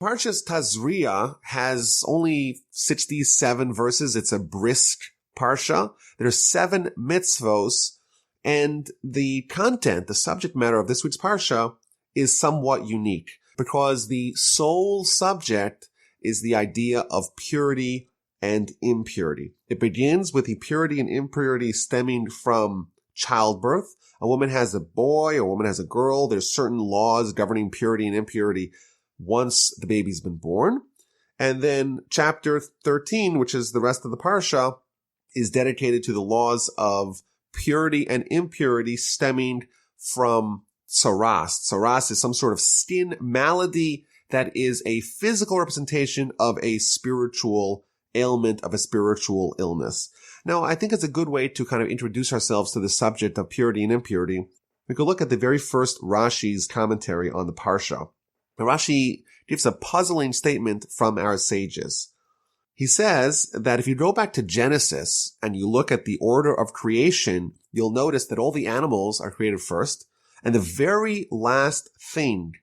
Parshas Tazria has only 67 verses. It's a brisk Parsha. There's 7 mitzvos, and the content, the subject matter of this week's Parsha is somewhat unique because the sole subject is the idea of purity and impurity. It begins with the purity and impurity stemming from childbirth. A woman has a boy, a woman has a girl. There's certain laws governing purity and impurity once the baby's been born. And then chapter 13, which is the rest of the Parsha, is dedicated to the laws of purity and impurity stemming from tzaraas. Tzaraas is some sort of skin malady that is a physical representation of a spiritual ailment, of a spiritual illness. Now, I think it's a good way to kind of introduce ourselves to the subject of purity and impurity. We could look at the very first Rashi's commentary on the Parsha. Now, Rashi gives a puzzling statement from our sages. He says that if you go back to Genesis and you look at the order of creation, you'll notice that all the animals are created first, and the very last thing,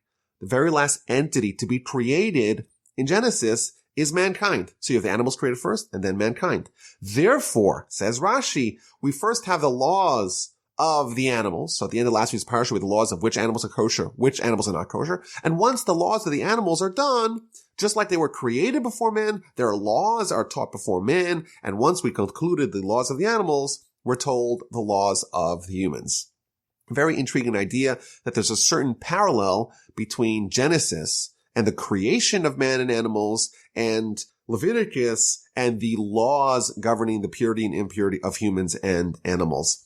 the very last entity to be created in Genesis is mankind. So you have the animals created first and then mankind. Therefore, says Rashi, we first have the laws of the animals. So at the end of last week's Parsha, we have the laws of which animals are kosher, which animals are not kosher. And once the laws of the animals are done, just like they were created before man, their laws are taught before man. And once we concluded the laws of the animals, we're told the laws of the humans. Very intriguing idea that there's a certain parallel between Genesis and the creation of man and animals and Leviticus and the laws governing the purity and impurity of humans and animals.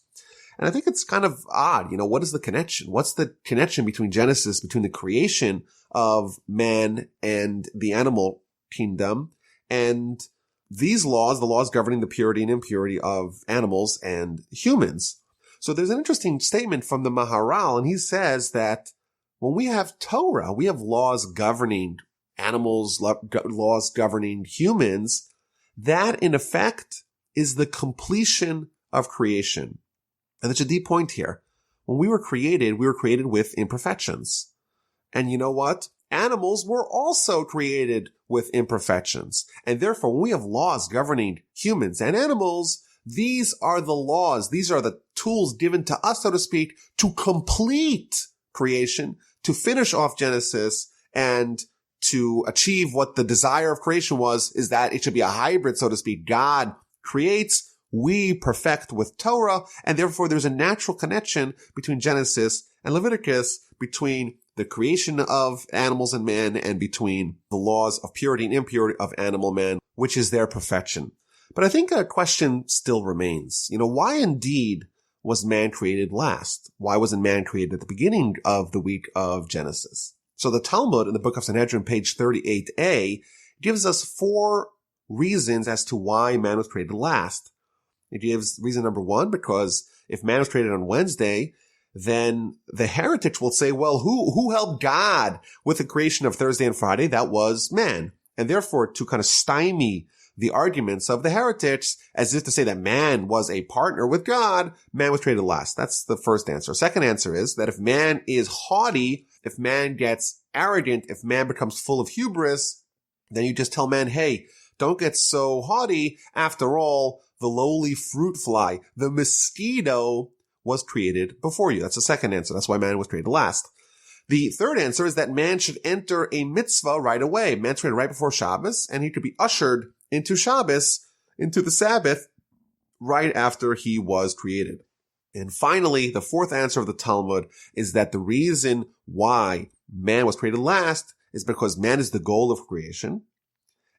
And I think it's kind of odd. What is the connection? What's the connection between Genesis, between the creation of man and the animal kingdom, and these laws, the laws governing the purity and impurity of animals and humans? So there's an interesting statement from the Maharal, and he says that when we have Torah, we have laws governing animals, laws governing humans. That, in effect, is the completion of creation. And there's a deep point here. When we were created with imperfections. And you know what? Animals were also created with imperfections. And therefore, when we have laws governing humans and animals, these are the laws. These are the tools given to us, so to speak, to complete creation, to finish off Genesis, and to achieve what the desire of creation was, is that it should be a hybrid, so to speak. God creates, we perfect with Torah, and therefore there's a natural connection between Genesis and Leviticus, between the creation of animals and man, and between the laws of purity and impurity of animal man, which is their perfection. But I think a question still remains. Why indeed was man created last? Why wasn't man created at the beginning of the week of Genesis? So the Talmud in the book of Sanhedrin, page 38a, gives us 4 reasons as to why man was created last. It gives reason number 1, because if man was created on Wednesday, then the heretics will say, well, who helped God with the creation of Thursday and Friday? That was man. And therefore, to kind of stymie the arguments of the heretics, as if to say that man was a partner with God, man was created last. That's the first answer. Second answer is that if man is haughty, if man gets arrogant, if man becomes full of hubris, then you just tell man, hey, don't get so haughty. After all, the lowly fruit fly, the mosquito, was created before you. That's the second answer. That's why man was created last. The third answer is that man should enter a mitzvah right away. Man's created right before Shabbos, and he could be ushered into Shabbos, into the Sabbath, right after he was created. And finally, the fourth answer of the Talmud is that the reason why man was created last is because man is the goal of creation.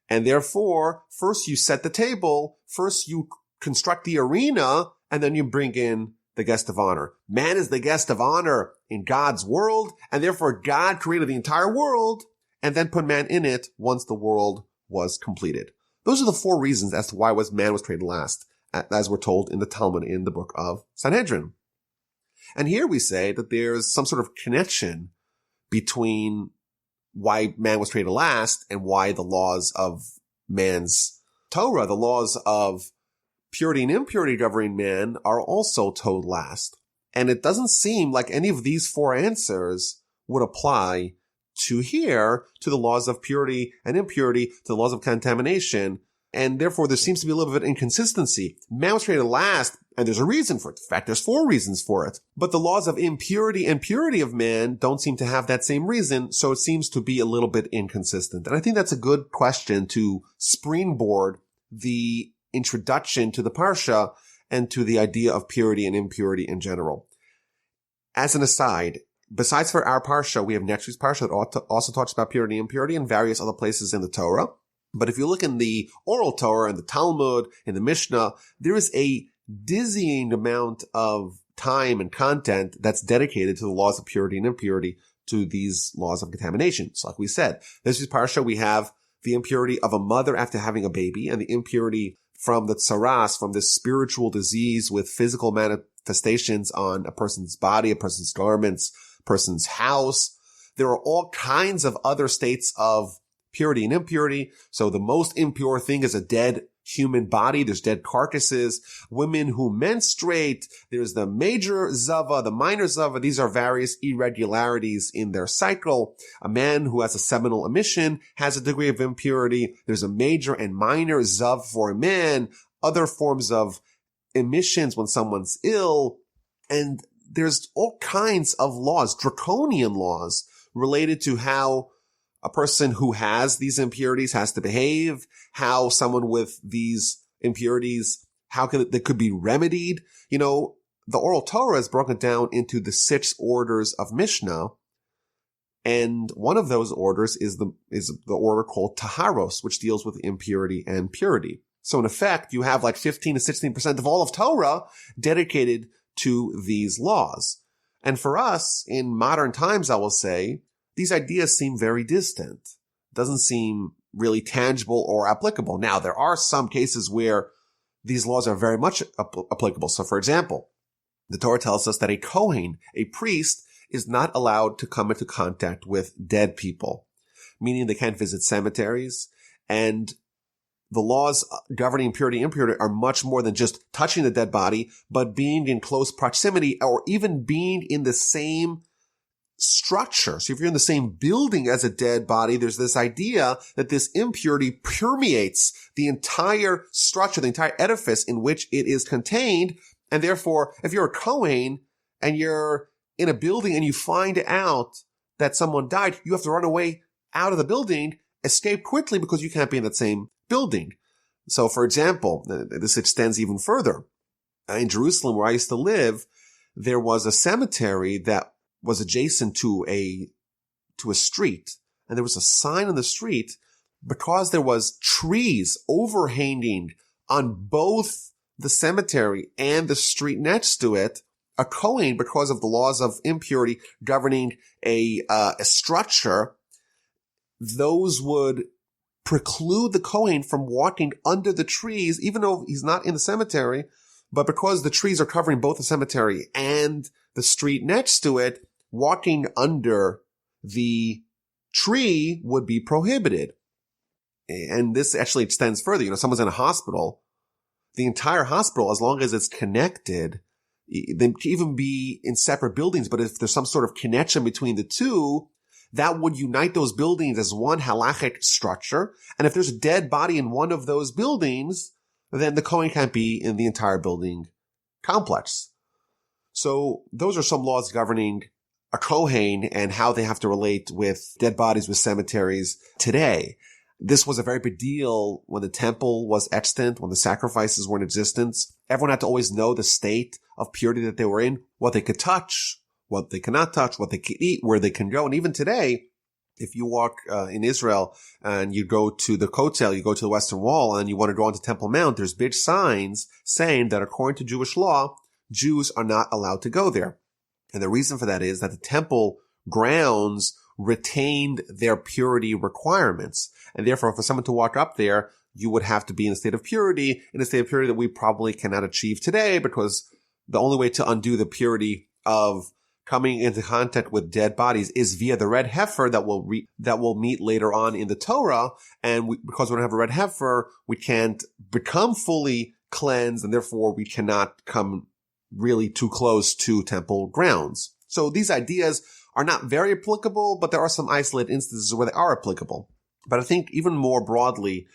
And therefore, first you set the table, first you construct the arena, and then you bring in the guest of honor. Man is the guest of honor in God's world, and therefore God created the entire world and then put man in it once the world was completed. Those are the 4 reasons as to why man was created last, as we're told in the Talmud in the book of Sanhedrin. And here we say that there's some sort of connection between why man was created last and why the laws of man's Torah, the laws of purity and impurity governing man, are also told last. And it doesn't seem like any of these 4 answers would apply to here, to the laws of purity and impurity, to the laws of contamination. And therefore, there seems to be a little bit of inconsistency. Man was created last, and there's a reason for it. In fact, there's 4 reasons for it. But the laws of impurity and purity of man don't seem to have that same reason, so it seems to be a little bit inconsistent. And I think that's a good question to springboard the introduction to the Parsha and to the idea of purity and impurity in general. As an aside, besides for our Parsha, we have next week's Parsha that also talks about purity and impurity and various other places in the Torah. But if you look in the oral Torah, in the Talmud, in the Mishnah, there is a dizzying amount of time and content that's dedicated to the laws of purity and impurity, to these laws of contamination. So like we said, this is Parsha, we have the impurity of a mother after having a baby, and the impurity from the tzaraas, from this spiritual disease with physical manifestations on a person's body, a person's garments, a person's house. There are all kinds of other states of purity and impurity. So the most impure thing is a dead human body. There's dead carcasses. Women who menstruate. There's the major zava, the minor zava. These are various irregularities in their cycle. A man who has a seminal emission has a degree of impurity. There's a major and minor zav for a man. Other forms of emissions when someone's ill. And there's all kinds of laws, draconian laws, related to how a person who has these impurities has to behave, how someone with these impurities, they could be remedied. You know, the oral Torah is broken down into the 6 orders of Mishnah. And one of those orders is the order called Taharos, which deals with impurity and purity. So in effect, you have like 15 to 16% of all of Torah dedicated to these laws. And for us, in modern times, I will say, these ideas seem very distant. It doesn't seem really tangible or applicable. Now, there are some cases where these laws are very much applicable. So, for example, the Torah tells us that a Kohen, a priest, is not allowed to come into contact with dead people, meaning they can't visit cemeteries. And the laws governing purity and impurity are much more than just touching the dead body, but being in close proximity or even being in the same structure. So if you're in the same building as a dead body, there's this idea that this impurity permeates the entire structure, the entire edifice in which it is contained. And therefore, if you're a Kohen and you're in a building and you find out that someone died, you have to run away out of the building, escape quickly because you can't be in that same building. So for example, this extends even further. In Jerusalem, where I used to live, there was a cemetery that was adjacent to a street, and there was a sign on the street because there was trees overhanging on both the cemetery and the street next to it. A Kohen, because of the laws of impurity governing a structure, those would preclude the Kohen from walking under the trees, even though he's not in the cemetery, but because the trees are covering both the cemetery and the street next to it, walking under the tree would be prohibited. And this actually extends further. You know, someone's in a hospital, the entire hospital, as long as it's connected, they can even be in separate buildings, but if there's some sort of connection between the two, that would unite those buildings as one halachic structure. And if there's a dead body in one of those buildings, then the Kohen can't be in the entire building complex. So those are some laws governing a Kohen and how they have to relate with dead bodies, with cemeteries today. This was a very big deal when the temple was extant, when the sacrifices were in existence. Everyone had to always know the state of purity that they were in, what they could touch, what they cannot touch, what they can eat, where they can go. And even today, if you walk in Israel and you go to the Kotel, you go to the Western Wall, and you want to go onto Temple Mount, there's big signs saying that according to Jewish law, Jews are not allowed to go there. And the reason for that is that the temple grounds retained their purity requirements. And therefore, for someone to walk up there, you would have to be in a state of purity, that we probably cannot achieve today, because the only way to undo the purity of coming into contact with dead bodies is via the red heifer that will meet later on in the Torah. And because we don't have a red heifer, we can't become fully cleansed, and therefore we cannot come really too close to temple grounds. So these ideas are not very applicable, but there are some isolated instances where they are applicable. But I think even more broadly,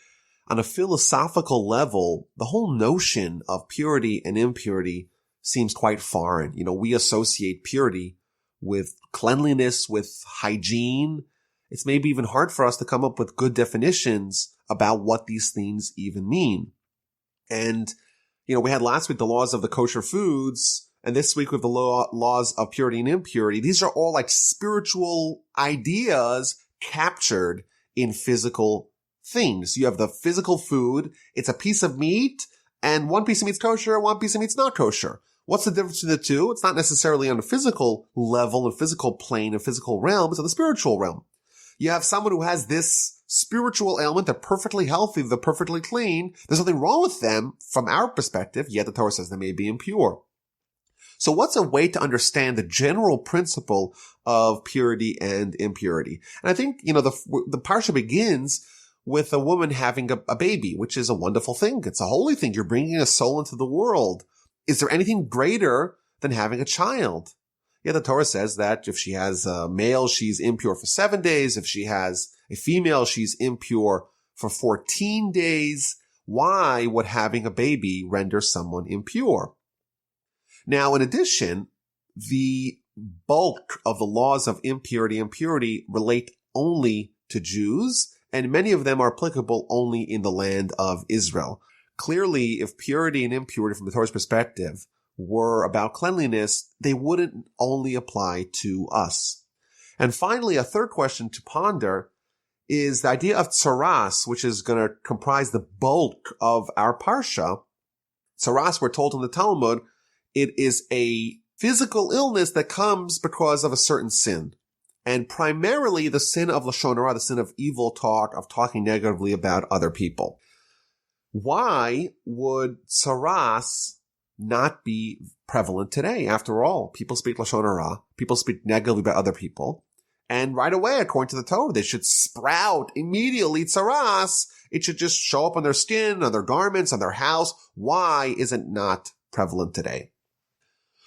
on a philosophical level, the whole notion of purity and impurity seems quite foreign. We associate purity with cleanliness, with hygiene. It's maybe even hard for us to come up with good definitions about what these things even mean. And, we had last week the laws of the kosher foods, and this week we have the laws of purity and impurity. These are all like spiritual ideas captured in physical things. You have the physical food. It's a piece of meat, and one piece of meat's kosher, one piece of meat's not kosher. What's the difference between the two? It's not necessarily on a physical level, a physical plane, a physical realm. It's on the spiritual realm. You have someone who has this spiritual ailment. They're perfectly healthy. They're perfectly clean. There's nothing wrong with them from our perspective, yet the Torah says they may be impure. So what's a way to understand the general principle of purity and impurity? And I think, the Parsha begins with a woman having a baby, which is a wonderful thing. It's a holy thing. You're bringing a soul into the world. Is there anything greater than having a child? Yeah, the Torah says that if she has a male, she's impure for 7 days. If she has a female, she's impure for 14 days. Why would having a baby render someone impure? Now, in addition, the bulk of the laws of impurity and purity relate only to Jews, and many of them are applicable only in the land of Israel. Clearly, if purity and impurity from the Torah's perspective were about cleanliness, they wouldn't only apply to us. And finally, a third question to ponder is the idea of tzaraas, which is going to comprise the bulk of our Parsha. Tzaraas, we're told in the Talmud, it is a physical illness that comes because of a certain sin. And primarily the sin of lashon hara, the sin of evil talk, of talking negatively about other people. Why would tzaraas not be prevalent today? After all, people speak lashon hara, people speak negatively about other people, and right away, according to the Torah, they should sprout immediately tzaraas. It should just show up on their skin, on their garments, on their house. Why is it not prevalent today?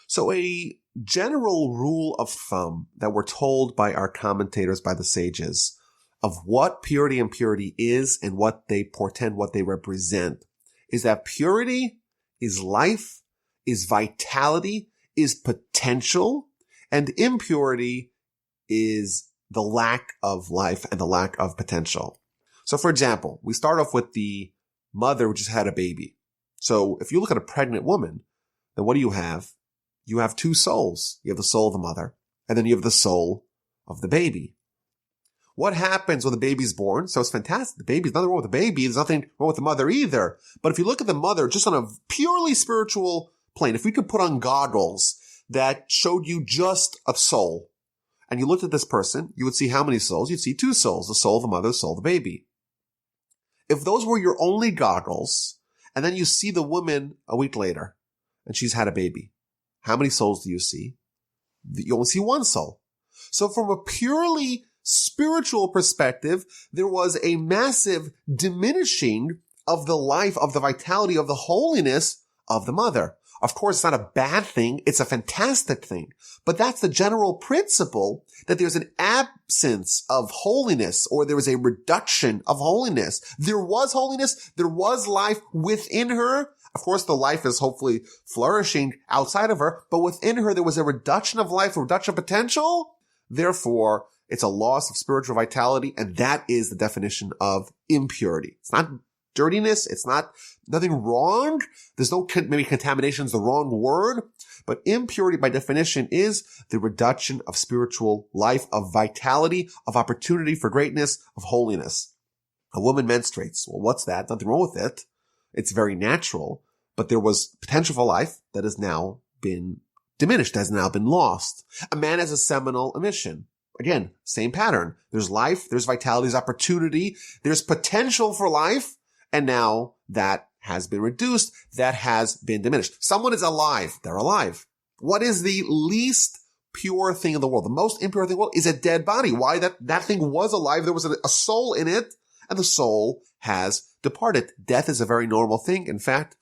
So a general rule of thumb that we're told by our commentators, by the sages, of what purity and impurity is and what they portend, what they represent, is that purity is life, is vitality, is potential, and impurity is the lack of life and the lack of potential. So for example, we start off with the mother who just had a baby. So if you look at a pregnant woman, then what do you have? You have two souls. You have the soul of the mother, and then you have the soul of the baby. What happens when the baby's born? So it's fantastic. The baby's nothing wrong with the baby. There's nothing wrong with the mother either. But if you look at the mother just on a purely spiritual plane, if we could put on goggles that showed you just a soul, and you looked at this person, you would see how many souls? You'd see two souls, the soul of the mother, the soul of the baby. If those were your only goggles, and then you see the woman a week later, and she's had a baby, how many souls do you see? You only see one soul. So from a purely spiritual perspective, there was a massive diminishing of the life, of the vitality, of the holiness of the mother. Of course, it's not a bad thing. It's a fantastic thing. But that's the general principle, that there's an absence of holiness, or there was a reduction of holiness. There was holiness. There was life within her. Of course, the life is hopefully flourishing outside of her, but within her, there was a reduction of life, a reduction of potential. Therefore, it's a loss of spiritual vitality, and that is the definition of impurity. It's not dirtiness. It's not nothing wrong. There's no, maybe contamination is the wrong word, but impurity by definition is the reduction of spiritual life, of vitality, of opportunity for greatness, of holiness. A woman menstruates. Well, what's that? Nothing wrong with it. It's very natural, but there was potential for life that has now been diminished, has now been lost. A man has a seminal emission. Again, same pattern. There's life, there's vitality, there's opportunity, there's potential for life, and now that has been reduced, that has been diminished. Someone is alive. They're alive. What is the least pure thing in the world? The most impure thing in the world is a dead body. Why? That thing was alive. There was a soul in it, and the soul has departed. Death is a very normal thing. In fact,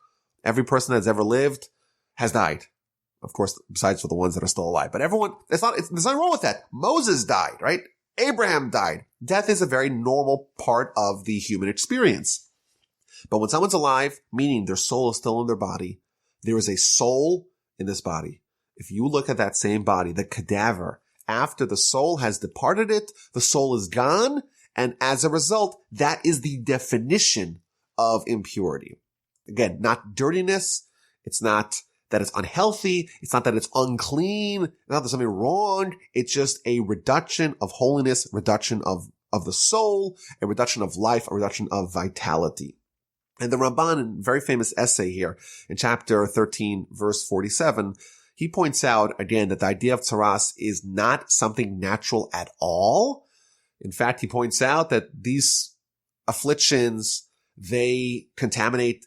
every person that's ever lived has died. Of course, besides for the ones that are still alive. But everyone, there's nothing wrong with that. Moses died, right? Abraham died. Death is a very normal part of the human experience. But when someone's alive, meaning their soul is still in their body, there is a soul in this body. If you look at that same body, the cadaver, after the soul has departed it, the soul is gone. And as a result, that is the definition of impurity. Again, not dirtiness. It's not that it's unhealthy. It's not that it's unclean. It's not that there's something wrong. It's just a reduction of holiness, reduction of the soul, a reduction of life, a reduction of vitality. And the Ramban, in a very famous essay here in chapter 13, verse 47, he points out again that the idea of tzaraas is not something natural at all. In fact, he points out that these afflictions, they contaminate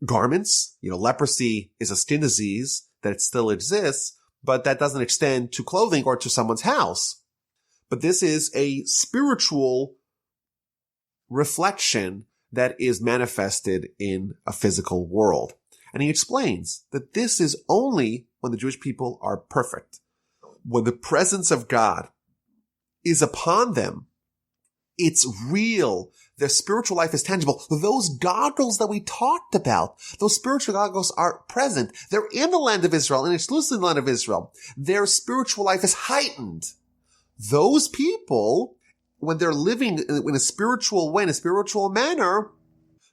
garments. Leprosy is a skin disease that still exists, but that doesn't extend to clothing or to someone's house. But this is a spiritual reflection that is manifested in a physical world. And he explains that this is only when the Jewish people are perfect. When the presence of God is upon them, it's real. Their spiritual life is tangible. Those goggles that we talked about, those spiritual goggles are present. They're in the land of Israel and exclusively in the land of Israel. Their spiritual life is heightened. Those people, when they're living in a spiritual way, in a spiritual manner,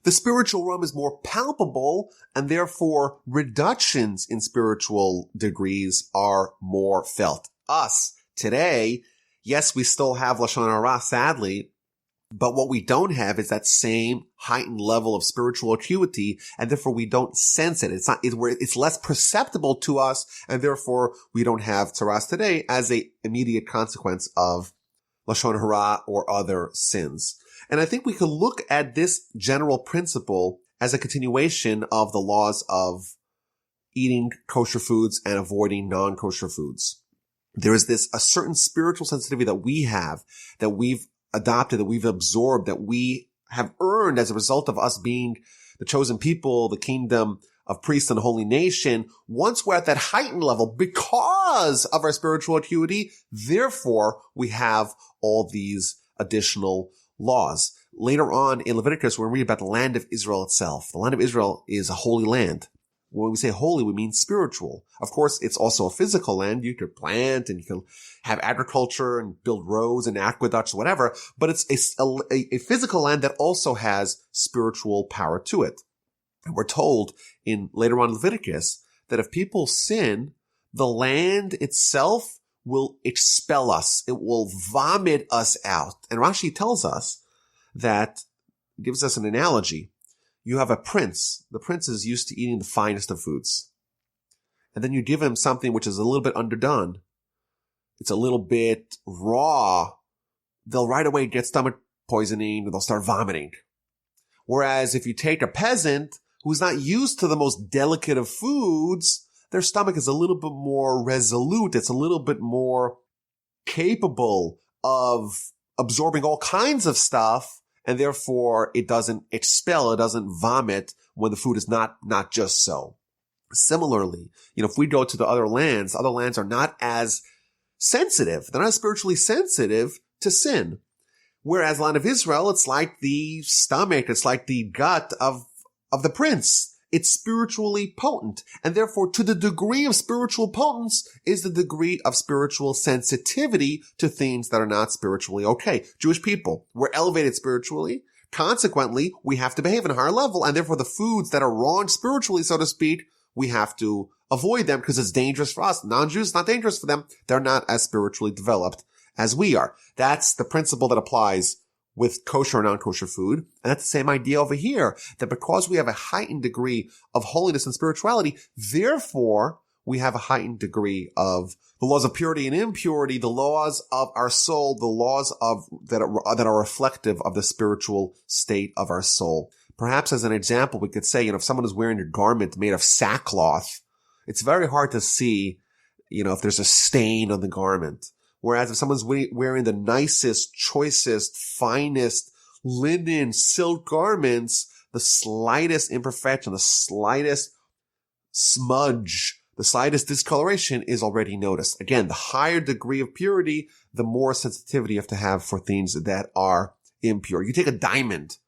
the spiritual realm is more palpable, and therefore reductions in spiritual degrees are more felt. Us, today, yes, we still have Lashon Hara, sadly, but what we don't have is that same heightened level of spiritual acuity, and therefore we don't sense it. It's less perceptible to us, and therefore we don't have tzaraas today as a immediate consequence of Lashon Hara or other sins. And I think we can look at this general principle as a continuation of the laws of eating kosher foods and avoiding non-kosher foods. There is a certain spiritual sensitivity that we have, that we've adopted, that we've absorbed, that we have earned as a result of us being the chosen people, the kingdom of priests and holy nation. Once we're at that heightened level because of our spiritual acuity, therefore we have all these additional laws. Later on in Leviticus, we're going to read about the land of Israel itself. The land of Israel is a holy land. When we say holy, we mean spiritual. Of course, it's also a physical land. You could plant and you can have agriculture and build roads and aqueducts, whatever. But it's a physical land that also has spiritual power to it. And we're told later on in Leviticus that if people sin, the land itself will expel us. It will vomit us out. And Rashi tells us that, gives us an analogy. You have a prince. The prince is used to eating the finest of foods. And then you give him something which is a little bit underdone. It's a little bit raw. They'll right away get stomach poisoning, or they'll start vomiting. Whereas if you take a peasant who's not used to the most delicate of foods, their stomach is a little bit more resolute. It's a little bit more capable of absorbing all kinds of stuff, and therefore it doesn't expel, it doesn't vomit when the food is not just so. Similarly, if we go to the other lands are not as sensitive. They're not spiritually sensitive to sin. Whereas the land of Israel, it's like the stomach, it's like the gut of the prince. It's spiritually potent. And therefore, to the degree of spiritual potence is the degree of spiritual sensitivity to things that are not spiritually okay. Jewish people, we're elevated spiritually. Consequently, we have to behave at a higher level. And therefore, the foods that are wrong spiritually, so to speak, we have to avoid them because it's dangerous for us. Non-Jews, it's not dangerous for them. They're not as spiritually developed as we are. That's the principle that applies with kosher and non-kosher food. And that's the same idea over here, that because we have a heightened degree of holiness and spirituality, therefore we have a heightened degree of the laws of purity and impurity, the laws of our soul, the laws that are reflective of the spiritual state of our soul. Perhaps as an example, we could say, if someone is wearing a garment made of sackcloth, it's very hard to see, if there's a stain on the garment. Whereas if someone's wearing the nicest, choicest, finest linen, silk garments, the slightest imperfection, the slightest smudge, the slightest discoloration is already noticed. Again, the higher degree of purity, the more sensitivity you have to have for things that are impure. You take a diamond.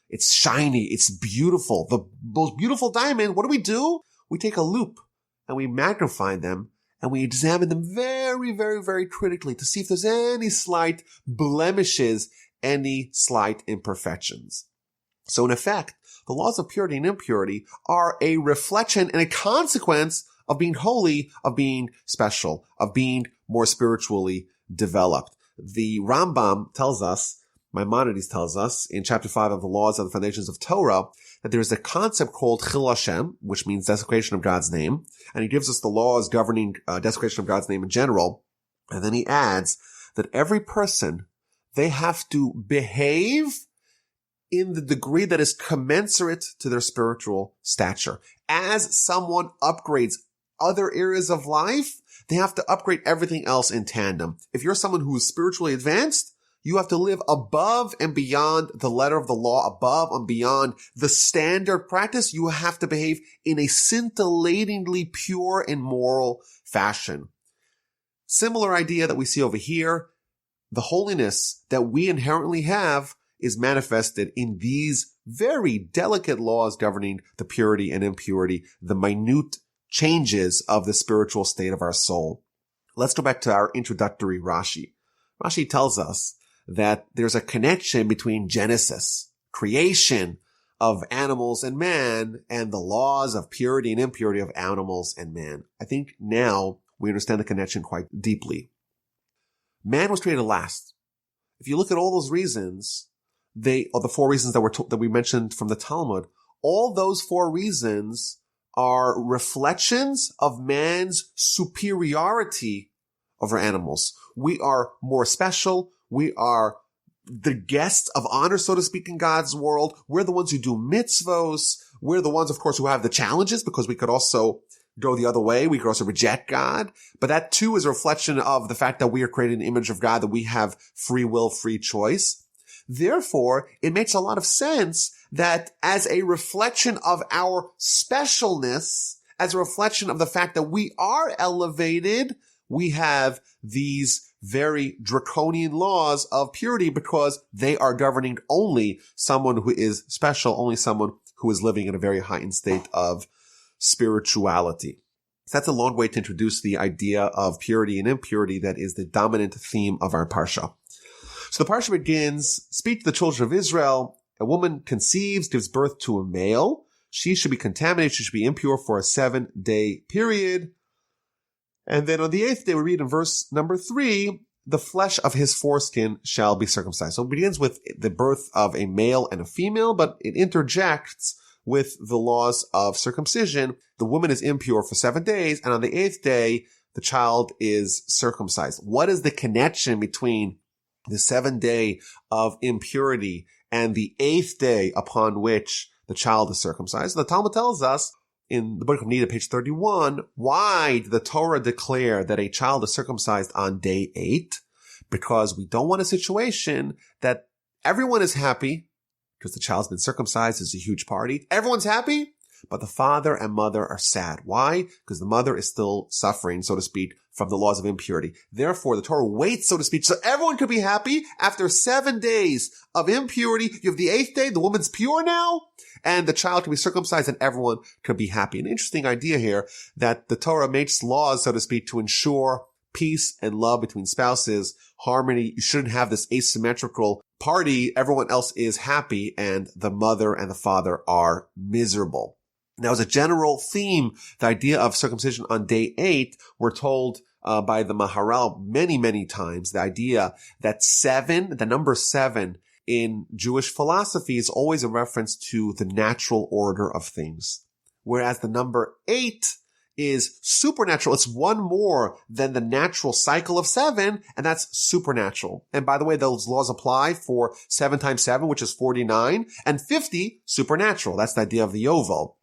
It's shiny. It's beautiful. The most beautiful diamond, what do? We take a loupe and we magnify them and we examine them very, very, very critically to see if there's any slight blemishes, any slight imperfections. So in effect, the laws of purity and impurity are a reflection and a consequence of being holy, of being special, of being more spiritually developed. The Rambam tells us, Maimonides tells us in chapter 5 of the Laws of the Foundations of Torah, that there is a concept called Chil Hashem, which means desecration of God's name. And he gives us the laws governing desecration of God's name in general. And then he adds that every person, they have to behave in the degree that is commensurate to their spiritual stature. As someone upgrades other areas of life, they have to upgrade everything else in tandem. If you're someone who is spiritually advanced, you have to live above and beyond the letter of the law, above and beyond the standard practice. You have to behave in a scintillatingly pure and moral fashion. Similar idea that we see over here. The holiness that we inherently have is manifested in these very delicate laws governing the purity and impurity, the minute changes of the spiritual state of our soul. Let's go back to our introductory Rashi. Rashi tells us that there's a connection between Genesis, creation of animals and man, and the laws of purity and impurity of animals and man. I think now we understand the connection quite deeply. Man was created last. If you look at all those reasons, the 4 reasons that we mentioned from the Talmud, all those 4 reasons are reflections of man's superiority over animals. We are more special. We are the guests of honor, so to speak, in God's world. We're the ones who do mitzvos. We're the ones, of course, who have the challenges, because we could also go the other way. We could also reject God. But that too is a reflection of the fact that we are created in the image of God, that we have free will, free choice. Therefore, it makes a lot of sense that as a reflection of our specialness, as a reflection of the fact that we are elevated, we have these very draconian laws of purity, because they are governing only someone who is special, only someone who is living in a very heightened state of spirituality. So that's a long way to introduce the idea of purity and impurity that is the dominant theme of our Parsha. So the Parsha begins, speak to the children of Israel. A woman conceives, gives birth to a male. She should be contaminated. She should be impure for a 7-day period. And then on the 8th day, we read in verse number 3, the flesh of his foreskin shall be circumcised. So it begins with the birth of a male and a female, but it interjects with the laws of circumcision. The woman is impure for 7 days, and on the 8th day, the child is circumcised. What is the connection between the 7th day of impurity and the 8th day upon which the child is circumcised? The Talmud tells us in the book of Nida, page 31, why did the Torah declare that a child is circumcised on day 8? Because we don't want a situation that everyone is happy because the child's been circumcised. It's a huge party. Everyone's happy, but the father and mother are sad. Why? Because the mother is still suffering, so to speak, from the laws of impurity. Therefore, the Torah waits, so to speak, so everyone could be happy. After 7 days of impurity, you have the 8th day, the woman's pure now, and the child can be circumcised, and everyone could be happy. An interesting idea here, that the Torah makes laws, so to speak, to ensure peace and love between spouses, harmony. You shouldn't have this asymmetrical party. Everyone else is happy, and the mother and the father are miserable. Now, as a general theme, the idea of circumcision on day 8, we're told by the Maharal many, many times, the idea that 7, the number 7 in Jewish philosophy is always a reference to the natural order of things. Whereas the number 8 is supernatural. It's one more than the natural cycle of 7, and that's supernatural. And by the way, those laws apply for 7 times 7, which is 49, and 50, supernatural. That's the idea of the oval.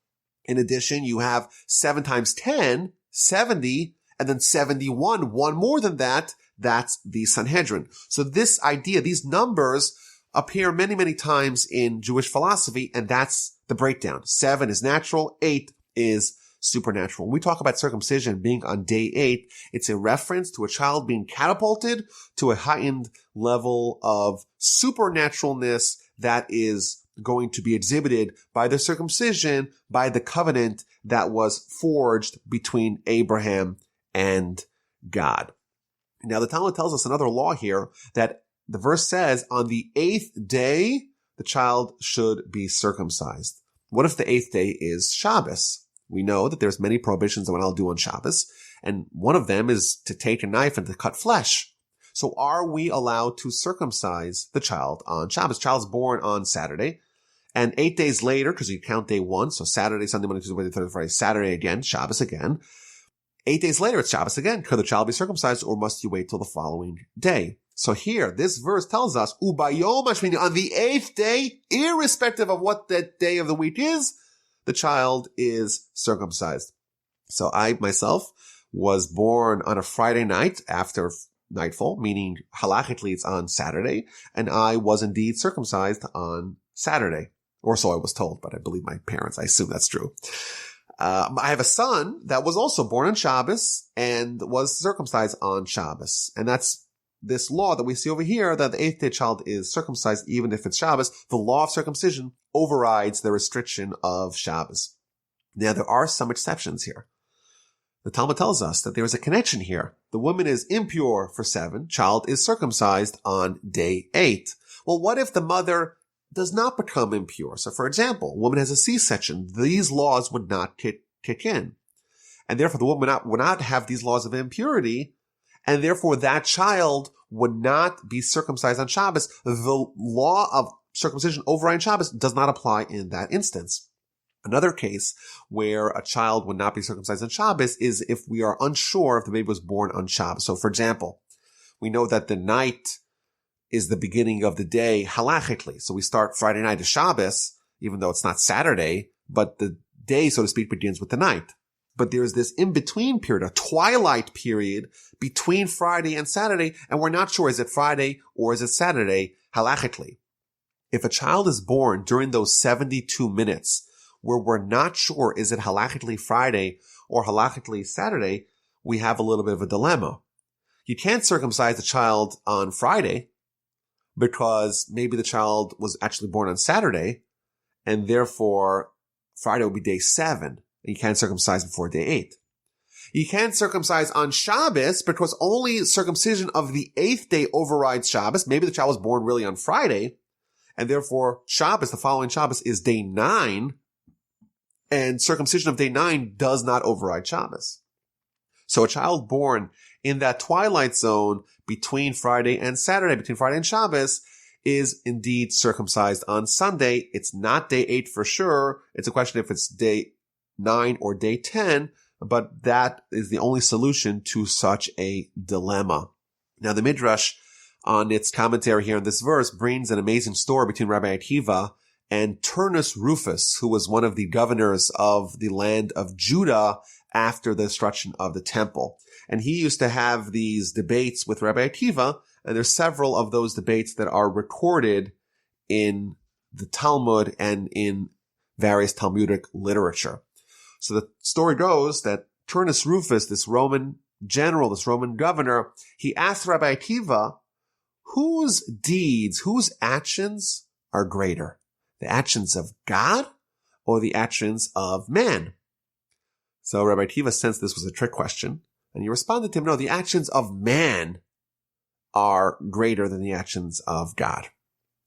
In addition, you have 7 times 10, 70, and then 71, one more than that. That's the Sanhedrin. So this idea, these numbers appear many, many times in Jewish philosophy, and that's the breakdown. 7 is natural, 8 is supernatural. When we talk about circumcision being on day 8, it's a reference to a child being catapulted to a heightened level of supernaturalness that is going to be exhibited by the circumcision, by the covenant that was forged between Abraham and God. Now, the Talmud tells us another law here, that the verse says, on the 8th day, the child should be circumcised. What if the 8th day is Shabbos? We know that there's many prohibitions that I'll do on Shabbos, and one of them is to take a knife and to cut flesh. So are we allowed to circumcise the child on Shabbos? Child's born on Saturday, and 8 days later, because you count day 1, so Saturday, Sunday, Monday, Tuesday, Wednesday, Thursday, Friday, Saturday again, Shabbos again. 8 days later, it's Shabbos again. Could the child be circumcised, or must you wait till the following day? So here, this verse tells us, Ubayom Hashmini, on the 8th day, irrespective of what that day of the week is, the child is circumcised. So I, myself, was born on a Friday night after nightfall, meaning halachically it's on Saturday, and I was indeed circumcised on Saturday. Or so I was told, but I believe my parents. I assume that's true. I have a son that was also born on Shabbos and was circumcised on Shabbos. And that's this law that we see over here, that the 8th day child is circumcised even if it's Shabbos. The law of circumcision overrides the restriction of Shabbos. Now, there are some exceptions here. The Talmud tells us that there is a connection here. The woman is impure for 7, child is circumcised on day 8. Well, what if the mother does not become impure? So, for example, a woman has a C-section. These laws would not kick in. And therefore, the woman would not have these laws of impurity, and therefore that child would not be circumcised on Shabbos. The law of circumcision overriding Shabbos does not apply in that instance. Another case where a child would not be circumcised on Shabbos is if we are unsure if the baby was born on Shabbos. So, for example, we know that the night is the beginning of the day halachically. So we start Friday night to Shabbos, even though it's not Saturday, but the day, so to speak, begins with the night. But there's this in-between period, a twilight period between Friday and Saturday, and we're not sure, is it Friday or is it Saturday halachically? If a child is born during those 72 minutes where we're not sure, is it halachically Friday or halachically Saturday, we have a little bit of a dilemma. You can't circumcise a child on Friday because maybe the child was actually born on Saturday, and therefore Friday will be day 7, and you can't circumcise before day 8. You can't circumcise on Shabbos because only circumcision of the 8th day overrides Shabbos. Maybe the child was born really on Friday, and therefore Shabbos, the following Shabbos, is day 9, and circumcision of day 9 does not override Shabbos. So a child born in that twilight zone between Friday and Saturday, between Friday and Shabbos, is indeed circumcised on Sunday. It's not day 8 for sure. It's a question if it's day 9 or day 10, but that is the only solution to such a dilemma. Now, the Midrash, on its commentary here on this verse, brings an amazing story between Rabbi Akiva and Turnus Rufus, who was one of the governors of the land of Judah after the destruction of the temple. And he used to have these debates with Rabbi Akiva, and there's several of those debates that are recorded in the Talmud and in various Talmudic literature. So the story goes that Turnus Rufus, this Roman general, this Roman governor, he asked Rabbi Akiva, whose deeds, whose actions are greater? The actions of God or the actions of man? So Rabbi Akiva sensed this was a trick question, and he responded to him, no, the actions of man are greater than the actions of God.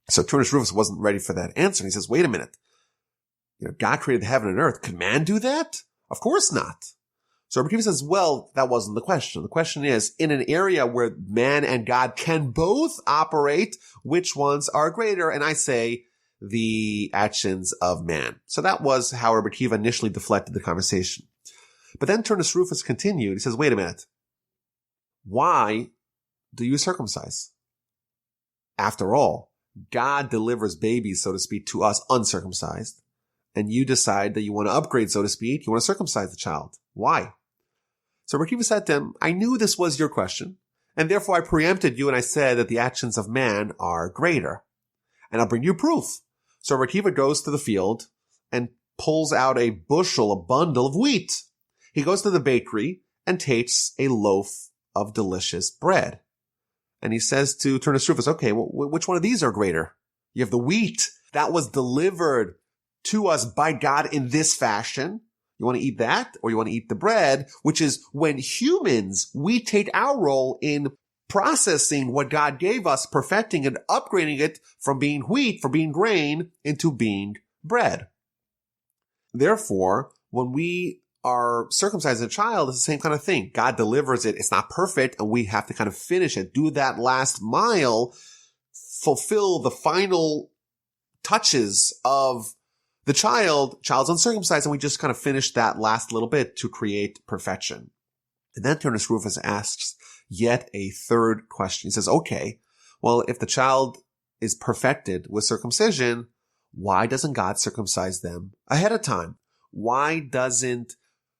So Turnus Rufus wasn't ready for that answer. And he says, wait a minute. God created the heaven and earth. Can man do that? Of course not. So Rabbi Akiva says, well, that wasn't the question. The question is, in an area where man and God can both operate, which ones are greater? And I say, the actions of man. So that was how Rabbi Akiva initially deflected the conversation. But then Turnus Rufus continued. He says, wait a minute. Why do you circumcise? After all, God delivers babies, so to speak, to us uncircumcised. And you decide that you want to upgrade, so to speak. You want to circumcise the child. Why? So Rabbi Akiva said to him, I knew this was your question, and therefore I preempted you and I said that the actions of man are greater. And I'll bring you proof. So Rabbi Akiva goes to the field and pulls out a bundle of wheat. He goes to the bakery and takes a loaf of delicious bread. And he says to Turnus Rufus, okay, well, which one of these are greater? You have the wheat that was delivered to us by God in this fashion. You want to eat that, or you want to eat the bread, which is when humans, we take our role in processing what God gave us, perfecting and upgrading it from being wheat, from being grain, into being bread. Therefore, when we are circumcising a child, it's the same kind of thing. God delivers it. It's not perfect, and we have to kind of finish it, do that last mile, fulfill the final touches of the child's uncircumcised, and we just kind of finish that last little bit to create perfection. And then Turnus Rufus asks yet a third question. He says, okay, well, if the child is perfected with circumcision, why doesn't God circumcise them ahead of time? Why doesn't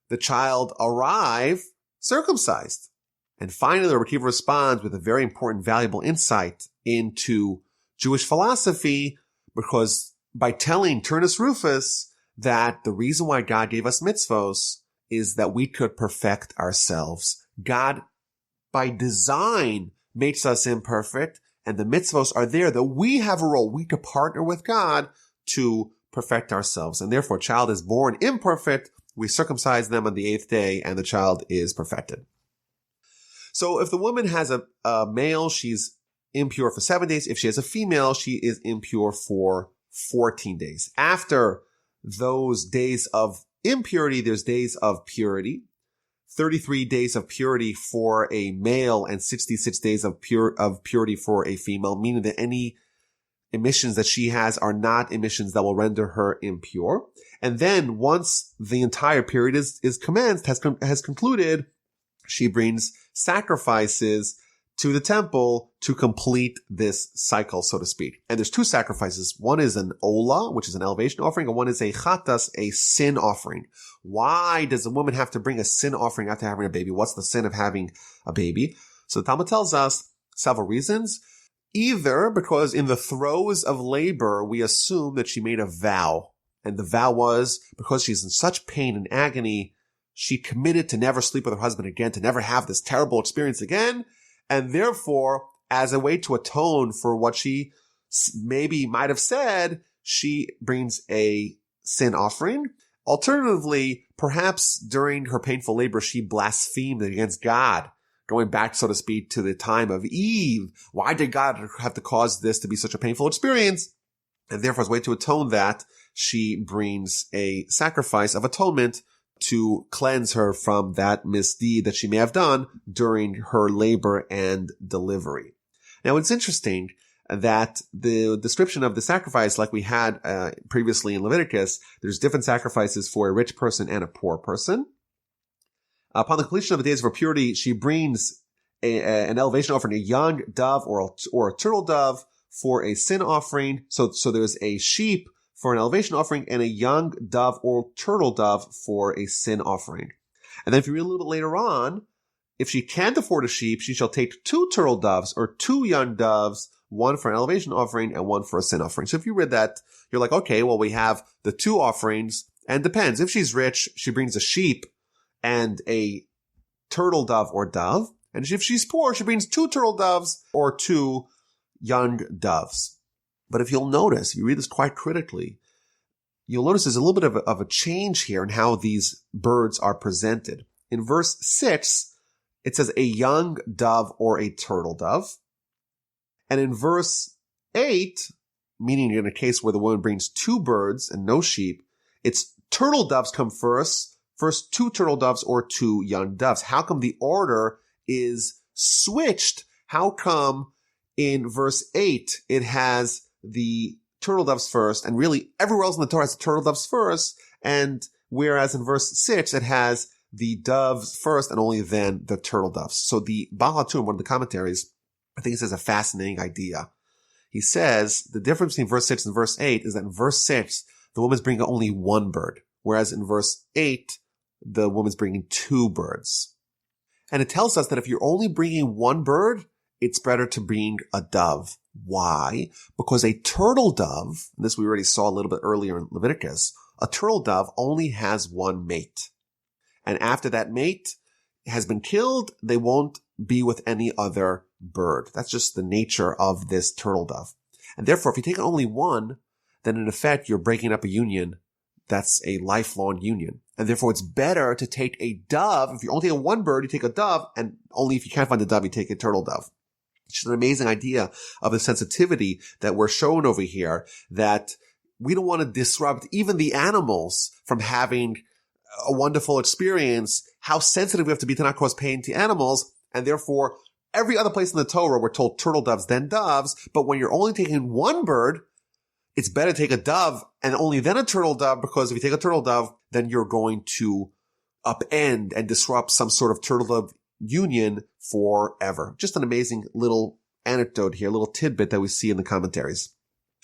the child arrive circumcised? And finally, the Rebbe responds with a very important, valuable insight into Jewish philosophy, because by telling Turnus Rufus that the reason why God gave us mitzvos is that we could perfect ourselves. God, by design, makes us imperfect, and the mitzvos are there that we have a role. We could partner with God to perfect ourselves. And therefore, a child is born imperfect. We circumcise them on the 8th day, and the child is perfected. So if the woman has a male, she's impure for 7 days. If she has a female, she is impure for 14 days. After those days of impurity, there's days of purity. 33 days of purity for a male and 66 days of purity for a female, meaning that any emissions that she has are not emissions that will render her impure. And then once the entire period is commenced, has concluded, she brings sacrifices to the temple to complete this cycle, so to speak. And there's two sacrifices. One is an olah, which is an elevation offering, and one is a chatas, a sin offering. Why does a woman have to bring a sin offering after having a baby? What's the sin of having a baby? So the Talmud tells us several reasons. Either because in the throes of labor, we assume that she made a vow. And the vow was, because she's in such pain and agony, she committed to never sleep with her husband again, to never have this terrible experience again. And therefore, as a way to atone for what she maybe might have said, she brings a sin offering. Alternatively, perhaps during her painful labor, she blasphemed against God, going back, so to speak, to the time of Eve. Why did God have to cause this to be such a painful experience? And therefore, as a way to atone that, she brings a sacrifice of atonement to cleanse her from that misdeed that she may have done during her labor and delivery. Now, it's interesting that the description of the sacrifice, like we had previously in Leviticus, there's different sacrifices for a rich person and a poor person. Upon the completion of the days of her purity, she brings an elevation offering, a young dove or a turtle dove for a sin offering. So there's a sheep for an elevation offering and a young dove or turtle dove for a sin offering. And then if you read a little bit later on, if she can't afford a sheep, she shall take 2 turtle doves or 2 young doves, one for an elevation offering and one for a sin offering. So if you read that, you're like, okay, well, we have the 2 offerings, and depends. If she's rich, she brings a sheep and a turtle dove or dove. And if she's poor, she brings 2 turtle doves or 2 young doves. But if you'll notice, if you read this quite critically, you'll notice there's a little bit of a change here in how these birds are presented. In verse 6, it says a young dove or a turtle dove. And in verse 8, meaning in a case where the woman brings 2 birds and no sheep, it's turtle doves come first 2 turtle doves or 2 young doves. How come the order is switched? How come in verse 8 it has the turtle doves first, and really everywhere else in the Torah has the turtle doves first, and whereas in verse 6 it has the doves first and only then the turtle doves. So the Baal HaTurim, one of the commentaries, I think he says a fascinating idea. He says the difference between verse 6 and verse 8 is that in verse 6 the woman's bringing only 1 bird, whereas in verse 8 the woman's bringing 2 birds. And it tells us that if you're only bringing 1 bird, it's better to bring a dove. Why? Because a turtle dove, and this we already saw a little bit earlier in Leviticus, a turtle dove only has one mate. And after that mate has been killed, they won't be with any other bird. That's just the nature of this turtle dove. And therefore, if you take only one, then in effect, you're breaking up a union that's a lifelong union. And therefore, it's better to take a dove. If you're only taking one bird, you take a dove, and only if you can't find a dove, you take a turtle dove. It's just an amazing idea of the sensitivity that we're shown over here, that we don't want to disrupt even the animals from having a wonderful experience, how sensitive we have to be to not cause pain to animals. And therefore, every other place in the Torah, we're told turtle doves, then doves. But when you're only taking one bird, it's better to take a dove and only then a turtle dove, because if you take a turtle dove, then you're going to upend and disrupt some sort of turtle dove union forever. Just an amazing little anecdote here, a little tidbit that we see in the commentaries.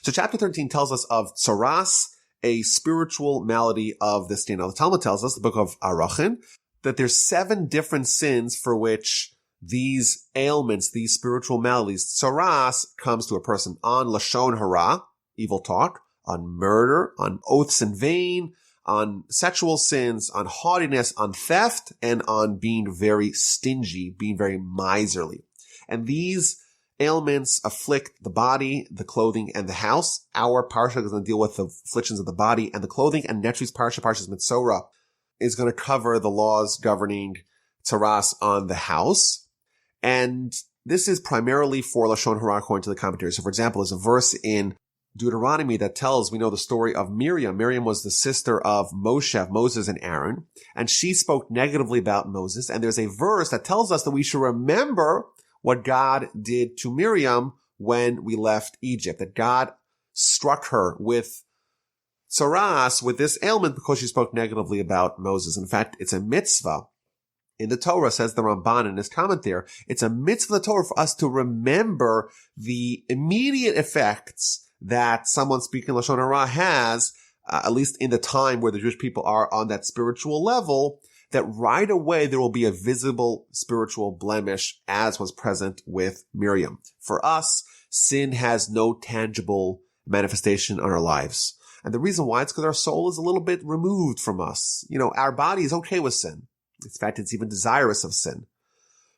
So chapter 13 tells us of tzaraas, a spiritual malady of the stain. Now the Talmud tells us, the book of Arachin, that there's 7 different sins for which these ailments, these spiritual maladies, tzaraas, comes to a person on lashon hara, evil talk, on murder, on oaths in vain, on sexual sins, on haughtiness, on theft, and on being very stingy, being very miserly. And these ailments afflict the body, the clothing, and the house. Our Parsha is going to deal with the afflictions of the body and the clothing, and next week's Parsha, Parshas Tazria, is going to cover the laws governing tzaraas on the house. And this is primarily for lashon hara according to the commentaries. So for example, there's a verse in Deuteronomy that tells, we know the story of Miriam. Miriam was the sister of Moshe, Moses and Aaron, and she spoke negatively about Moses. And there's a verse that tells us that we should remember what God did to Miriam when we left Egypt, that God struck her with tzaraas, with this ailment, because she spoke negatively about Moses. In fact, it's a mitzvah in the Torah, says the Ramban in his comment there. It's a mitzvah in the Torah for us to remember the immediate effects that someone speaking lashon hara has, at least in the time where the Jewish people are on that spiritual level, that right away there will be a visible spiritual blemish, as was present with Miriam. For us, sin has no tangible manifestation on our lives. And the reason why, it's because our soul is a little bit removed from us. You know, our body is okay with sin. In fact, it's even desirous of sin.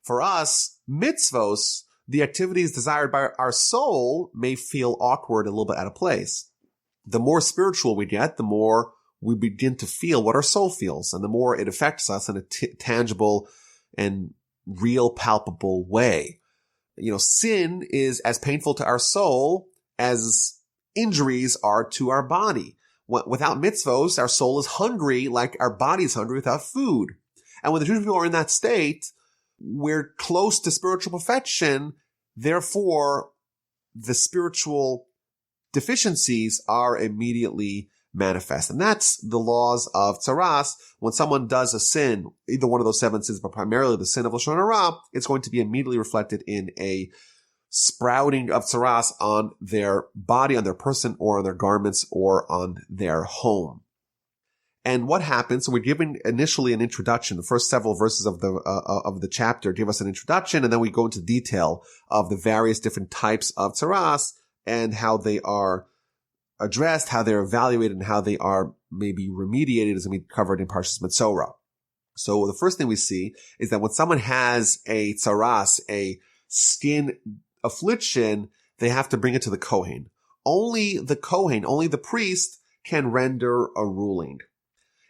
For us, mitzvos, the activities desired by our soul, may feel awkward, a little bit out of place. The more spiritual we get, the more we begin to feel what our soul feels, and the more it affects us in a tangible and real, palpable way. You know, sin is as painful to our soul as injuries are to our body. Without mitzvos, our soul is hungry like our body is hungry without food. And when the Jewish people are in that state, we're close to spiritual perfection. Therefore, the spiritual deficiencies are immediately manifest. And that's the laws of tzaraas. When someone does a sin, either one of those 7 sins, but primarily the sin of lashon hara, it's going to be immediately reflected in a sprouting of tzaraas on their body, on their person, or on their garments, or on their home. And what happens? So we're given initially an introduction. The first several verses of the chapter give us an introduction, and then we go into detail of the various different types of tzaraas and how they are addressed, how they're evaluated, and how they are maybe remediated, as we covered in Parshas Tazria. So the first thing we see is that when someone has a tzaraas, a skin affliction, they have to bring it to the Kohen. Only the Kohen, only the priest, can render a ruling.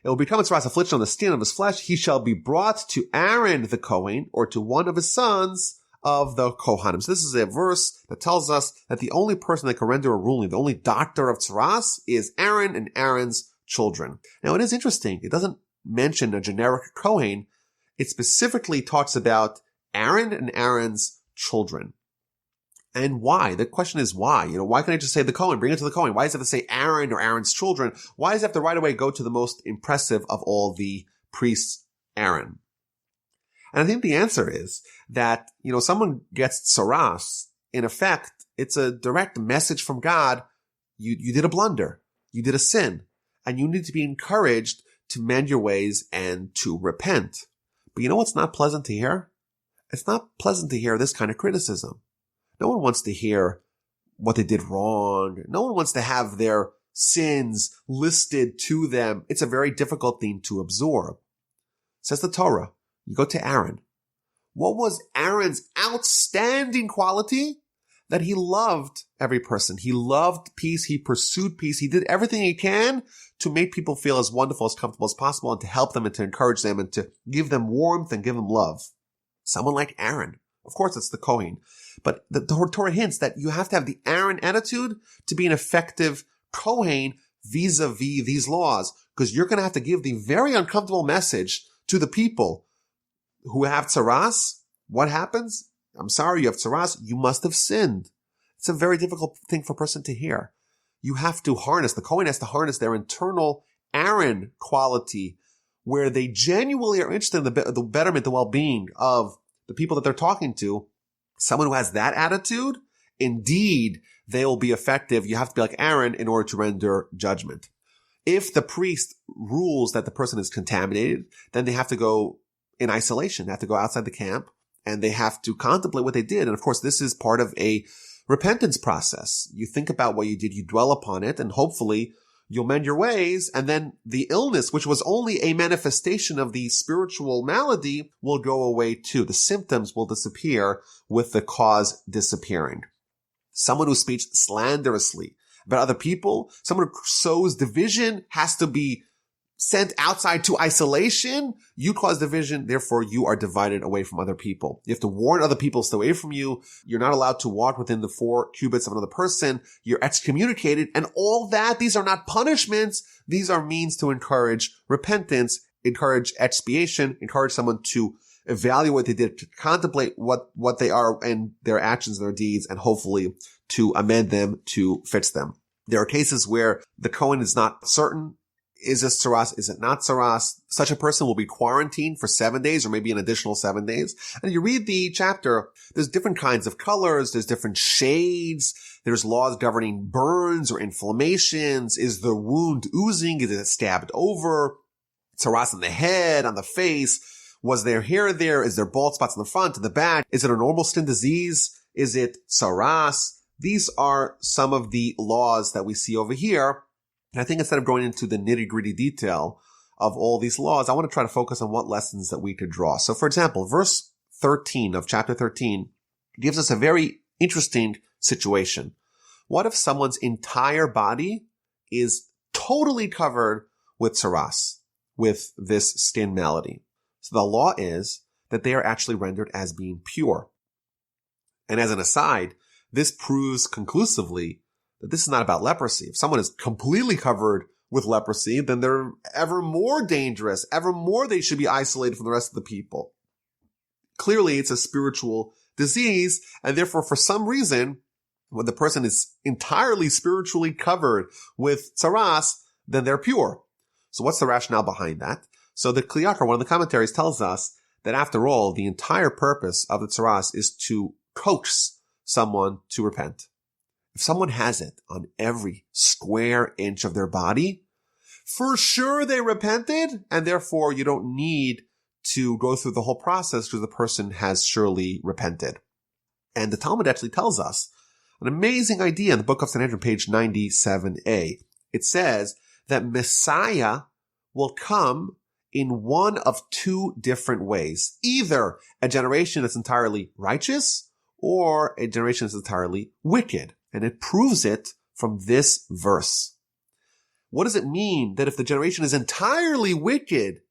It will become a tzaraas affliction on the skin of his flesh. He shall be brought to Aaron the Kohen, or to one of his sons of the Kohanim. So this is a verse that tells us that the only person that can render a ruling, the only doctor of tzaraas, is Aaron and Aaron's children. Now it is interesting. It doesn't mention a generic Kohen. It specifically talks about Aaron and Aaron's children. And why? The question is why? You know, why can't I just say the Kohen, bring it to the Kohen? Why does it have to say Aaron or Aaron's children? Why does it have to right away go to the most impressive of all the priests, Aaron? And I think the answer is that, you know, someone gets tzaraas. In effect, it's a direct message from God. You did a blunder. You did a sin. And you need to be encouraged to mend your ways and to repent. But you know what's not pleasant to hear? It's not pleasant to hear this kind of criticism. No one wants to hear what they did wrong. No one wants to have their sins listed to them. It's a very difficult thing to absorb. Says the Torah, you go to Aaron. What was Aaron's outstanding quality? That he loved every person. He loved peace. He pursued peace. He did everything he can to make people feel as wonderful, as comfortable as possible, and to help them and to encourage them and to give them warmth and give them love. Someone like Aaron. Of course, it's the Kohen. But the Torah hints that you have to have the Aaron attitude to be an effective Kohen vis-a-vis these laws, because you're going to have to give the very uncomfortable message to the people who have tzaraas. What happens? I'm sorry, you have tzaraas. You must have sinned. It's a very difficult thing for a person to hear. You have to harness, the Kohen has to harness their internal Aaron quality, where they genuinely are interested in the betterment, the well-being of the people that they're talking to. Someone who has that attitude, indeed, they will be effective. You have to be like Aaron in order to render judgment. If the priest rules that the person is contaminated, then they have to go in isolation. They have to go outside the camp, and they have to contemplate what they did. And of course, this is part of a repentance process. You think about what you did, you dwell upon it, and hopefully you'll mend your ways. And then the illness, which was only a manifestation of the spiritual malady, will go away too. The symptoms will disappear with the cause disappearing. Someone who speaks slanderously about other people, someone who sows division, has to be sent outside to isolation. You cause division, therefore you are divided away from other people. You have to warn other people to stay away from you. You're not allowed to walk within the 4 cubits of another person. You're excommunicated. And all that, these are not punishments. These are means to encourage repentance, encourage expiation, encourage someone to evaluate what they did, to contemplate what they are and their actions and their deeds, and hopefully to amend them, to fix them. There are cases where the Kohen is not certain. Is this tzaraas? Is it not tzaraas? Such a person will be quarantined for 7 days or maybe an additional 7 days. And you read the chapter, there's different kinds of colors, there's different shades, there's laws governing burns or inflammations. Is the wound oozing? Is it stabbed over? Tzaraas on the head, on the face? Was there hair there? Is there bald spots in the front, in the back? Is it a normal skin disease? Is it tzaraas? These are some of the laws that we see over here. And I think instead of going into the nitty-gritty detail of all these laws, I want to try to focus on what lessons that we could draw. So, for example, verse 13 of chapter 13 gives us a very interesting situation. What if someone's entire body is totally covered with tzaraas, with this skin malady? So the law is that they are actually rendered as being pure. And as an aside, this proves conclusively that this is not about leprosy. If someone is completely covered with leprosy, then they're ever more dangerous, ever more they should be isolated from the rest of the people. Clearly, it's a spiritual disease, and therefore, for some reason, when the person is entirely spiritually covered with tzaraas, then they're pure. So what's the rationale behind that? So the Kliyakar, one of the commentaries, tells us that after all, the entire purpose of the tzaraas is to coax someone to repent. If someone has it on every square inch of their body, for sure they repented, and therefore you don't need to go through the whole process because the person has surely repented. And the Talmud actually tells us an amazing idea in the Book of Sanhedrin, page 97a. It says that Messiah will come in one of 2 different ways. Either a generation that's entirely righteous or a generation that's entirely wicked. And it proves it from this verse. What does it mean that if the generation is entirely wicked,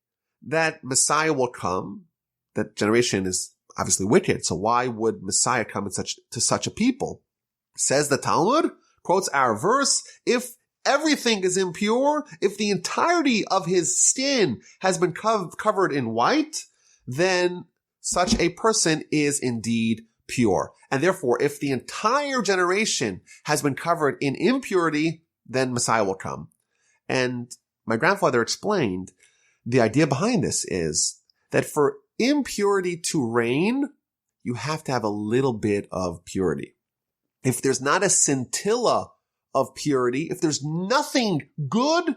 that Messiah will come? That generation is obviously wicked. So why would Messiah come to such a people? Says the Talmud, quotes our verse, if everything is impure, if the entirety of his skin has been covered in white, then such a person is indeed pure. And therefore, if the entire generation has been covered in impurity, then Messiah will come. And my grandfather explained the idea behind this is that for impurity to reign, you have to have a little bit of purity. If there's not a scintilla of purity, if there's nothing good,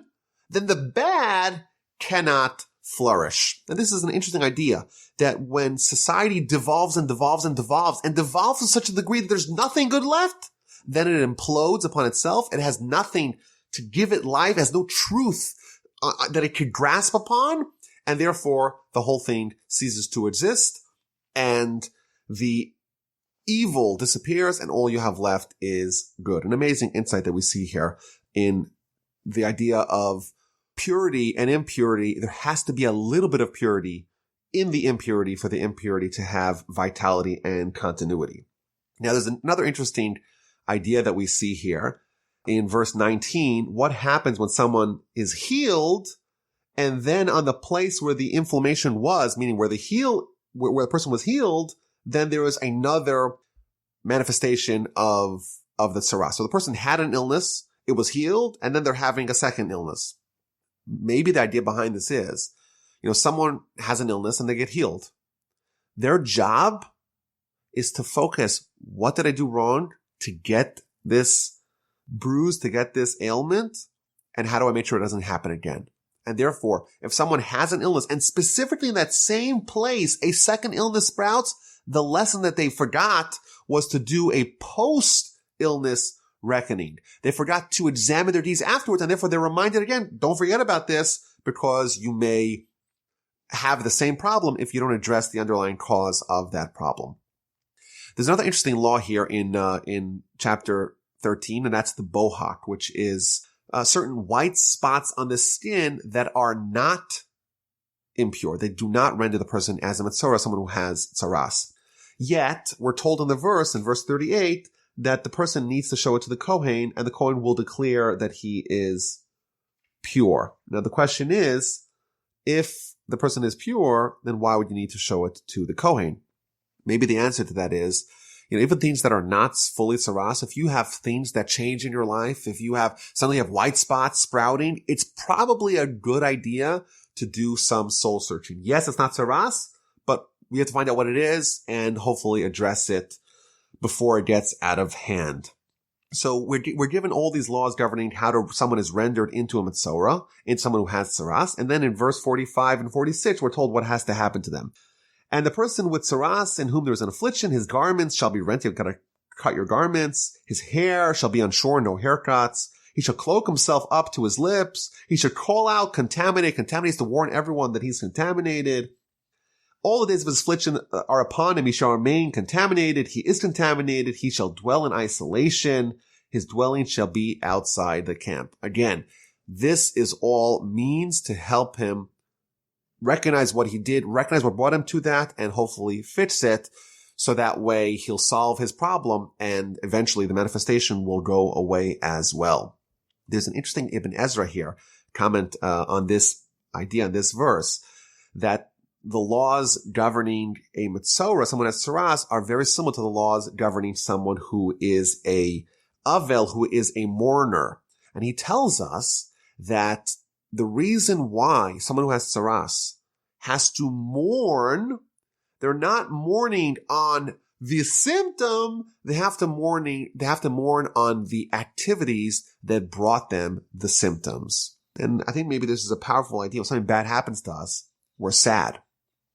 then the bad cannot flourish. And this is an interesting idea, that when society devolves and devolves and devolves and devolves to such a degree that there's nothing good left, then it implodes upon itself. It has nothing to give it life, has no truth that it could grasp upon, and therefore the whole thing ceases to exist, and the evil disappears, and all you have left is good. An amazing insight that we see here in the idea of purity and impurity. There has to be a little bit of purity in the impurity for the impurity to have vitality and continuity. Now, there's another interesting idea that we see here in verse 19. What happens when someone is healed, and then on the place where the inflammation was, meaning where the person was healed, then there was another manifestation of the tzaraas. So the person had an illness, it was healed, and then they're having a second illness. Maybe the idea behind this is, someone has an illness and they get healed. Their job is to focus, what did I do wrong to get this bruise, to get this ailment, and how do I make sure it doesn't happen again? And therefore, if someone has an illness, and specifically in that same place, a second illness sprouts, the lesson that they forgot was to do a post-illness reckoning. They forgot to examine their deeds afterwards, and therefore they're reminded again, don't forget about this, because you may have the same problem if you don't address the underlying cause of that problem. There's another interesting law here in chapter 13, and that's the bohak, which is certain white spots on the skin that are not impure. They do not render the person as a metzora, someone who has tzaraas. Yet, we're told in verse 38, that the person needs to show it to the Kohen, and the Kohen will declare that he is pure. Now, the question is, if the person is pure, then why would you need to show it to the Kohen? Maybe the answer to that is, even things that are not fully tzaraas, if you have things that change in your life, if you suddenly have white spots sprouting, it's probably a good idea to do some soul searching. Yes, it's not tzaraas, but we have to find out what it is and hopefully address it before it gets out of hand. So we're given all these laws governing how someone is rendered into a metzora, into someone who has tzaraas, and then in verse 45 and 46, we're told what has to happen to them. And the person with tzaraas in whom there is an affliction, his garments shall be rent. You've got to cut your garments. His hair shall be unshorn, no haircuts. He shall cloak himself up to his lips. He shall call out, contaminate is to warn everyone that he's contaminated. All the days of his affliction are upon him. He shall remain contaminated. He is contaminated. He shall dwell in isolation. His dwelling shall be outside the camp. Again, this is all means to help him recognize what he did, recognize what brought him to that, and hopefully fix it, so that way he'll solve his problem, and eventually the manifestation will go away as well. There's an interesting Ibn Ezra here, comment on this idea, on this verse, that the laws governing a metzora, someone has tzaraas, are very similar to the laws governing someone who is a avel, who is a mourner. And he tells us that the reason why someone who has tzaraas has to mourn, they're not mourning on the symptom, they have to mourn on the activities that brought them the symptoms. And I think maybe this is a powerful idea. When something bad happens to us, we're sad.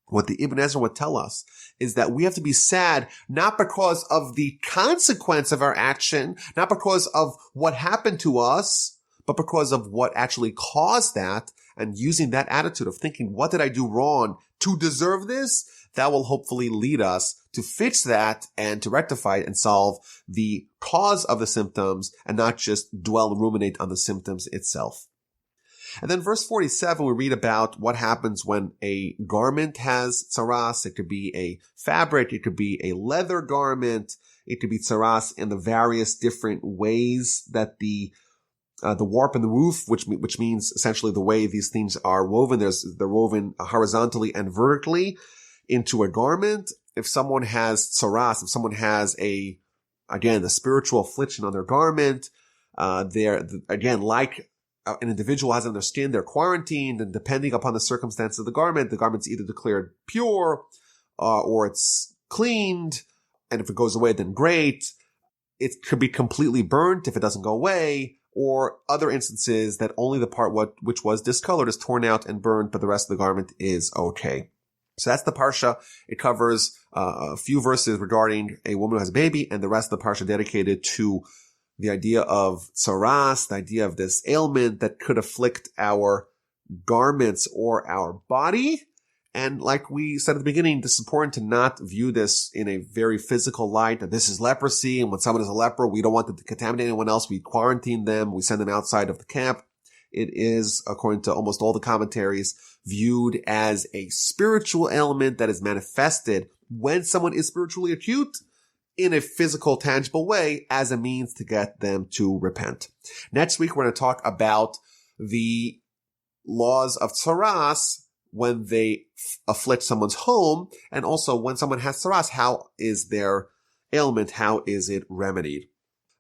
What the Ibn Ezra would tell us is that we have to be sad not because of the consequence of our action, not because of what happened to us, but because of what actually caused that, and using that attitude of thinking, what did I do wrong to deserve this? That will hopefully lead us to fix that and to rectify it and solve the cause of the symptoms, and not just dwell and ruminate on the symptoms itself. And then verse 47, we read about what happens when a garment has tzaraas. It could be a fabric, it could be a leather garment, it could be tzaraas in the various different ways that the warp and the woof, which means essentially the way these things are woven. They're woven horizontally and vertically into a garment. If someone has tzaraas, if someone has the spiritual affliction on their garment, like an individual has on their skin, they're quarantined, and depending upon the circumstance of the garment's either declared pure, or it's cleaned, and if it goes away, then great. It could be completely burnt if it doesn't go away, or other instances that only the part which was discolored is torn out and burned, but the rest of the garment is okay. So that's the Parsha. It covers a few verses regarding a woman who has a baby, and the rest of the Parsha dedicated to the idea of tzaraas, the idea of this ailment that could afflict our garments or our body. And like we said at the beginning, it's important to not view this in a very physical light, that this is leprosy, and when someone is a leper, we don't want them to contaminate anyone else. We quarantine them. We send them outside of the camp. It is, according to almost all the commentaries, viewed as a spiritual ailment that is manifested when someone is spiritually acute in a physical, tangible way as a means to get them to repent. Next week, we're going to talk about the laws of tzaraas when they afflict someone's home, and also when someone has tzaraas, how is their ailment, how is it remedied?